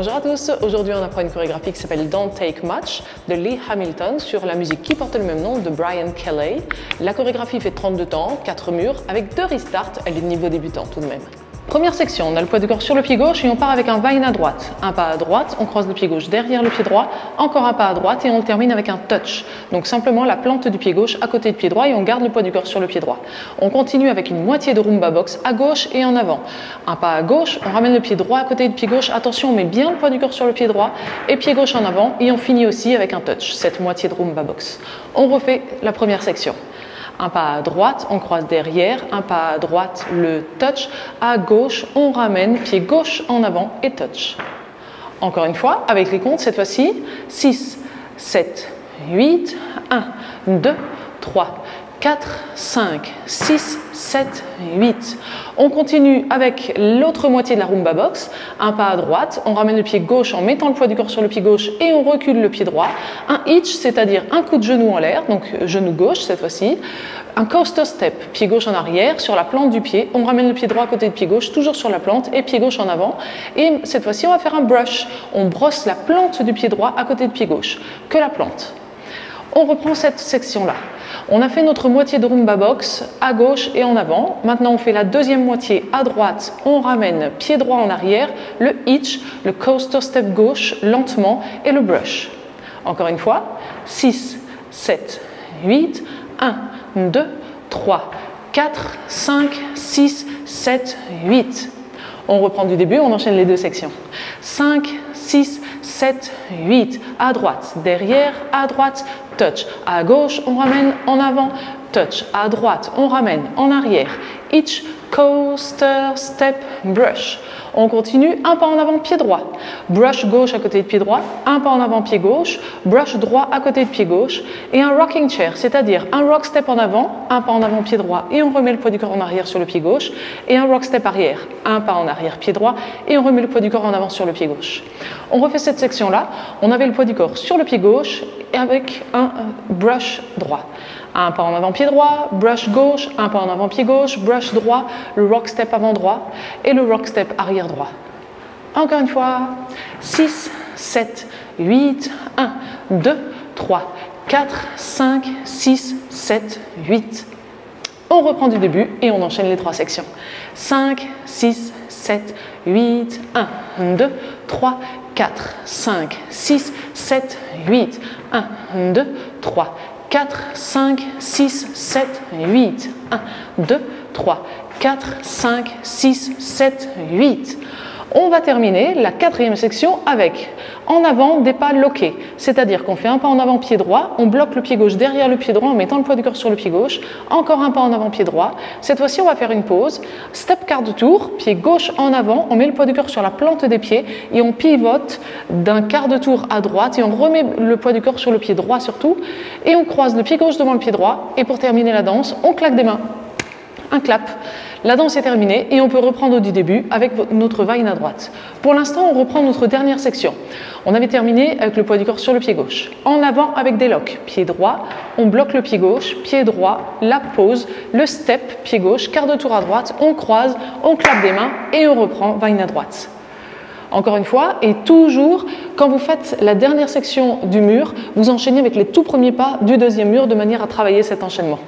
Bonjour à tous, aujourd'hui on apprend une chorégraphie qui s'appelle Don't Take Much de Lee Hamilton sur la musique qui porte le même nom de Brian Kelly. La chorégraphie fait 32 temps, 4 murs, avec 2 restarts, elle est de niveau débutant tout de même. Première section, on a le poids du corps sur le pied gauche et on part avec un vine à droite. Un pas à droite, on croise le pied gauche derrière le pied droit, encore un pas à droite et on termine avec un touch. Donc simplement la plante du pied gauche à côté du pied droit et on garde le poids du corps sur le pied droit. On continue avec une moitié de rumba box à gauche et en avant. Un pas à gauche, on ramène le pied droit à côté du pied gauche. Attention, on met bien le poids du corps sur le pied droit et pied gauche en avant et on finit aussi avec un touch, cette moitié de rumba box. On refait la première section. Un pas à droite, on croise derrière, un pas à droite, le touch, à gauche, on ramène, pied gauche en avant et touch. Encore une fois, avec les comptes, cette fois-ci, 6, 7, 8, 1, 2, 3, 4, 5, 6, 7, 8. On continue avec l'autre moitié de la rumba box. Un pas à droite, on ramène le pied gauche en mettant le poids du corps sur le pied gauche et on recule le pied droit. Un hitch, c'est-à-dire un coup de genou en l'air, donc genou gauche cette fois-ci. Un coaster step, pied gauche en arrière, sur la plante du pied. On ramène le pied droit à côté du pied gauche, toujours sur la plante, et pied gauche en avant. Et cette fois-ci, on va faire un brush. On brosse la plante du pied droit à côté du pied gauche, que la plante. On reprend cette section-là. On a fait notre moitié de rumba box à gauche et en avant. Maintenant, on fait la deuxième moitié à droite. On ramène pied droit en arrière, le hitch, le coaster step gauche lentement et le brush. Encore une fois, 6, 7, 8, 1, 2, 3, 4, 5, 6, 7, 8. On reprend du début, on enchaîne les deux sections. 5, 6, 7, 8. À droite, derrière, à droite, touch. À gauche, on ramène en avant, touch. À droite, on ramène en arrière, hitch, coaster, step, brush. On continue, un pas en avant, pied droit. Brush gauche à côté de pied droit, un pas en avant, pied gauche, brush droit à côté de pied gauche et un rocking chair, c'est-à-dire un rock step en avant, un pas en avant, pied droit et on remet le poids du corps en arrière sur le pied gauche et un rock step arrière, un pas en arrière, pied droit et on remet le poids du corps en avant sur le pied gauche. On refait cette section-là, on avait le poids du corps sur le pied gauche et avec un brush droit. Un pas en avant pied droit, brush gauche, un pas en avant pied gauche, brush droit, le rock step avant droit et le rock step arrière droit. Encore une fois, 6, 7, 8, 1, 2, 3, 4, 5, 6, 7, 8. On reprend du début et on enchaîne les 3 sections. 5, 6, 7, 8, 1, 2, 3, 4, 5, 6, 7, 8, 1, 2, 3, 4, 5, 6, 7, 8. 1, 2, 3, 4, 5, 6, 7, 8. On va terminer la 4e section avec en avant des pas loqués, c'est-à-dire qu'on fait un pas en avant pied droit, on bloque le pied gauche derrière le pied droit en mettant le poids du corps sur le pied gauche, encore un pas en avant pied droit. Cette fois-ci, on va faire une pause, step quart de tour, pied gauche en avant, on met le poids du corps sur la plante des pieds et on pivote d'un quart de tour à droite et on remet le poids du corps sur le pied droit surtout et on croise le pied gauche devant le pied droit et pour terminer la danse, on claque des mains. Un clap. La danse est terminée et on peut reprendre du début avec notre vine à droite. Pour l'instant, on reprend notre dernière section. On avait terminé avec le poids du corps sur le pied gauche. En avant avec des locks. Pied droit, on bloque le pied gauche, pied droit, la pause, le step, pied gauche, quart de tour à droite, on croise, on clappe des mains et on reprend vine à droite. Encore une fois, et toujours, quand vous faites la dernière section du mur, vous enchaînez avec les tout premiers pas du deuxième mur de manière à travailler cet enchaînement.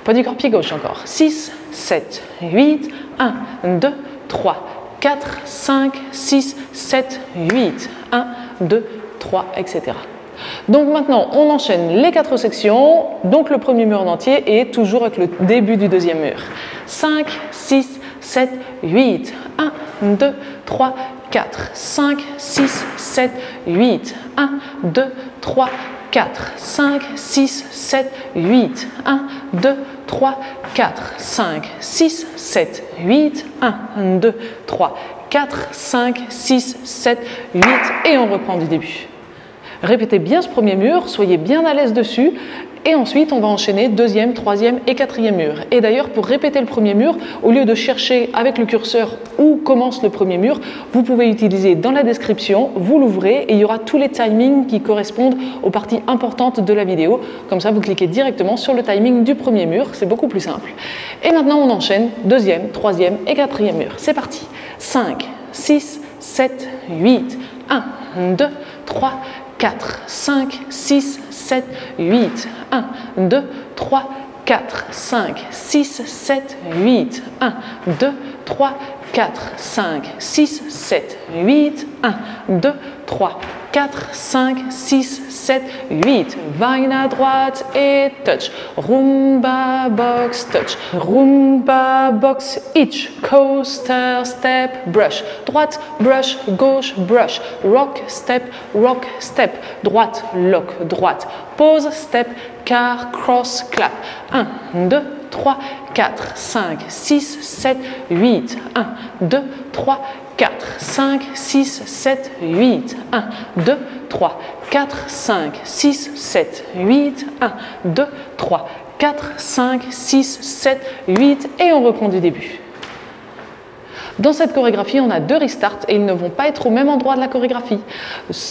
Poids du corps, pied gauche encore. 6, 7, 8, 1, 2, 3, 4, 5, 6, 7, 8, 1, 2, 3, etc. Donc maintenant, on enchaîne les 4 sections, donc le premier mur en entier et toujours avec le début du deuxième mur. 5, 6, 7, 8, 1, 2, 3, 4, 5, 6, 7, 8, 1, 2, 3, 4, 5, 6, 7, 8, 1, 2, 3, 4, 5, 6, 7, 8, 1, 2, 3, 4, 5, 6, 7, 8 et on reprend du début. Répétez bien ce premier mur, soyez bien à l'aise dessus et ensuite on va enchaîner deuxième, troisième et quatrième mur. Et d'ailleurs pour répéter le premier mur, au lieu de chercher avec le curseur où commence le premier mur, vous pouvez utiliser dans la description, vous l'ouvrez et il y aura tous les timings qui correspondent aux parties importantes de la vidéo. Comme ça vous cliquez directement sur le timing du premier mur, c'est beaucoup plus simple. Et maintenant on enchaîne deuxième, troisième et quatrième mur. C'est parti. 5, 6, 7, 8, 1, 2, 3, 4, 5, 6, 7, 8. 1, 2, 3, 4, 5, 6, 7, 8. 1, 2, 3, 4, 5, 6, 7, 8. 1, 2, 3, 4, 5, 6, 7, 8. Vine à droite et touch. Rumba box touch. Rumba box hitch. Coaster step brush. Droite brush, gauche brush. Rock step, droite lock, droite. Pause step, car cross clap. 1, 2, 3, 4, 5, 6, 7, 8. 1, 2, 3, 4, 5, 6, 7, 8. 1, 2, 3, 4, 5, 6, 7, 8. 1, 2, 3, 4, 5, 6, 7, 8. Et on reprend du début. Dans cette chorégraphie, on a 2 restarts et ils ne vont pas être au même endroit de la chorégraphie.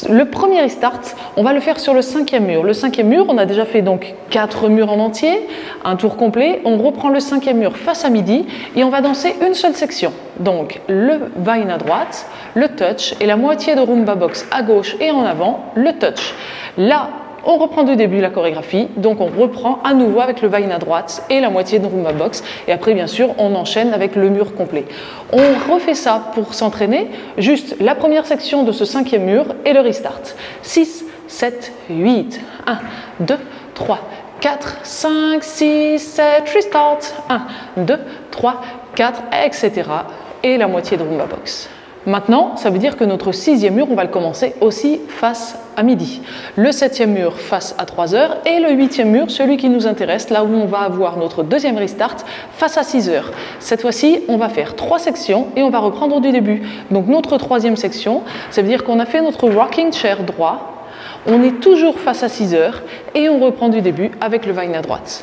Le premier restart, on va le faire sur le 5e mur. Le 5e mur, on a déjà fait donc 4 murs en entier, un tour complet. On reprend le 5e mur face à midi et on va danser une seule section. Donc le vine à droite, le touch et la moitié de rumba box à gauche et en avant, le touch. Là, on reprend du début la chorégraphie, donc on reprend à nouveau avec le vine à droite et la moitié de rumba box. Et après, bien sûr, on enchaîne avec le mur complet. On refait ça pour s'entraîner, juste la première section de ce 5e mur et le restart. 6, 7, 8, 1, 2, 3, 4, 5, 6, 7, restart. 1, 2, 3, 4, etc. Et la moitié de rumba box. Maintenant, ça veut dire que notre 6e mur, on va le commencer aussi face à midi. Le 7e mur face à 3 heures et le 8e mur, celui qui nous intéresse, là où on va avoir notre 2e restart face à 6 heures. Cette fois-ci, on va faire 3 sections et on va reprendre du début. Donc notre 3e section, ça veut dire qu'on a fait notre rocking chair droit, on est toujours face à 6 heures et on reprend du début avec le vine à droite.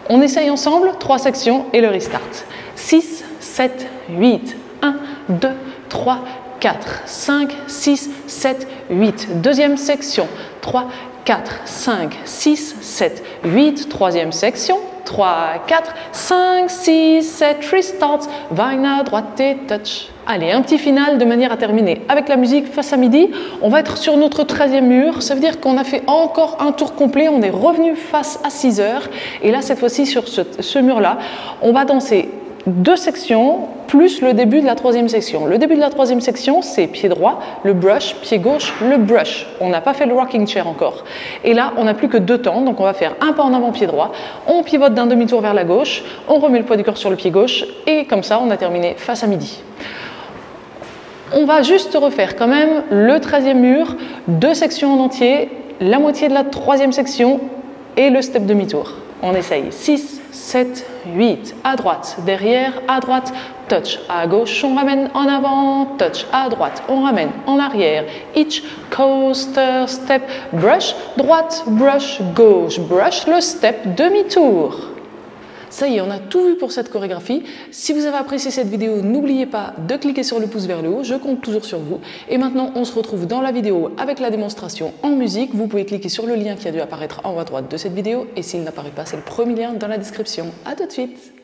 On essaye ensemble 3 sections et le restart. 6, 7, 8, 1, 2, 3, 4, 5, 6, 7, 8. Deuxième section. 3, 4, 5, 6, 7, 8. Troisième section. 3, 4, 5, 6, 7. Restart. Vine à droite et touch. Allez, un petit final de manière à terminer avec la musique face à midi. On va être sur notre 13e mur. Ça veut dire qu'on a fait encore un tour complet. On est revenu face à 6 heures. Et là, cette fois-ci, sur ce mur-là, on va danser 2 sections plus le début de la 3e section. Le début de la 3e section, c'est pied droit, le brush, pied gauche, le brush. On n'a pas fait le rocking chair encore. Et là, on n'a plus que 2 temps, donc on va faire un pas en avant, pied droit, on pivote d'un demi-tour vers la gauche, on remet le poids du corps sur le pied gauche, et comme ça, on a terminé face à midi. On va juste refaire quand même le 13e mur, 2 sections en entier, la moitié de la 3e section et le step demi-tour. On essaye 6, 7, 8, à droite, derrière, à droite, touch, à gauche, on ramène en avant, touch, à droite, on ramène en arrière, hitch, coaster, step, brush, droite, brush, gauche, brush, le step, demi-tour. Ça y est, on a tout vu pour cette chorégraphie. Si vous avez apprécié cette vidéo, n'oubliez pas de cliquer sur le pouce vers le haut, je compte toujours sur vous. Et maintenant, on se retrouve dans la vidéo avec la démonstration en musique. Vous pouvez cliquer sur le lien qui a dû apparaître en haut à droite de cette vidéo. Et s'il n'apparaît pas, c'est le premier lien dans la description. À tout de suite!